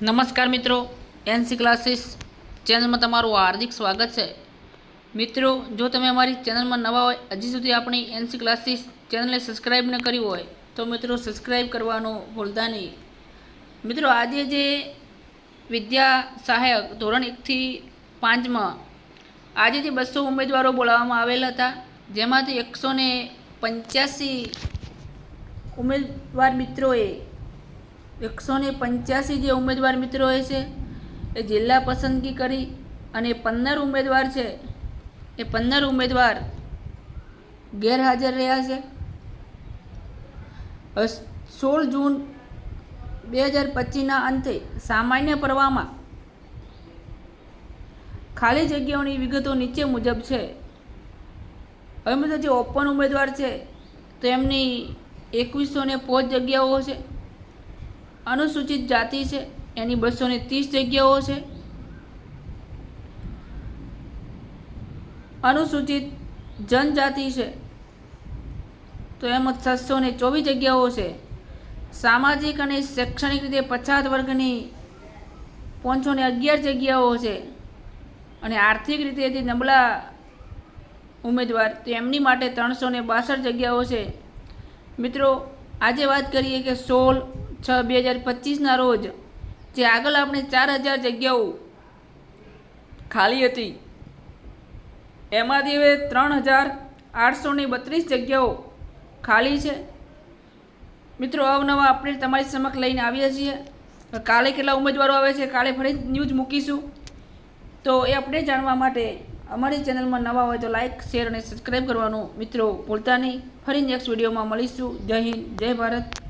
નમસ્કાર મિત્રો, NC classes ચેનલમાં તમારું હાર્દિક સ્વાગત છે। મિત્રો, જો તમે અમારી ચેનલમાં નવા હોય, હજી સુધી આપણી એનસી ક્લાસીસ ચેનલને સબસ્ક્રાઈબ ન કરી હોય તો મિત્રો સબસ્ક્રાઈબ કરવાનું ભૂલતા નહીં। મિત્રો, આજે જે વિદ્યા સહાયક ધોરણ 1 થી 5માં આજે જે 200 ઉમેદવારો બોલાવવામાં આવેલ હતા, જેમાંથી 185 ઉમેદવાર મિત્રોએ 185 જે ઉમેદવાર મિત્રોએ છે એ જિલ્લા પસંદગી કરી અને 15 ઉમેદવાર છે એ 15 ઉમેદવાર ગેરહાજર રહ્યા છે। 16 જૂન 2025ના અંતે સામાન્ય પ્રવાહમાં ખાલી જગ્યાઓની વિગતો નીચે મુજબ છે। હવે મિત્રો, જે ઓપન ઉમેદવાર છે તો એમની 2105 જગ્યાઓ છે। અનુસૂચિત જાતિ છે એની 230 જગ્યાઓ છે। અનુસૂચિત જનજાતિ છે તો એમાં 624 જગ્યાઓ છે। સામાજિક અને શૈક્ષણિક રીતે પછાત વર્ગની 511 જગ્યાઓ છે અને આર્થિક રીતે જે નબળા ઉમેદવાર તો એમની માટે 362 જગ્યાઓ છે। મિત્રો, આજે વાત કરીએ કે 16/6/2025ના રોજ જે આગળ આપણે 4000 જગ્યાઓ ખાલી હતી, એમાંથી હવે 3832 જગ્યાઓ ખાલી છે। મિત્રો, અવનવા અપડેટ તમારી સમક્ષ લઈને આવીએ છીએ। કાલે કેટલા ઉમેદવારો આવે છે, કાલે ફરી ન્યૂઝ મૂકીશું, તો એ અપડેટ જાણવા માટે અમારી ચેનલમાં નવા હોય તો લાઇક, શેર અને સબસ્ક્રાઈબ કરવાનું મિત્રો ભૂલતા નહીં। ફરી નેક્સ્ટ વિડીયોમાં મળીશું। જય હિન્દ, જય ભારત।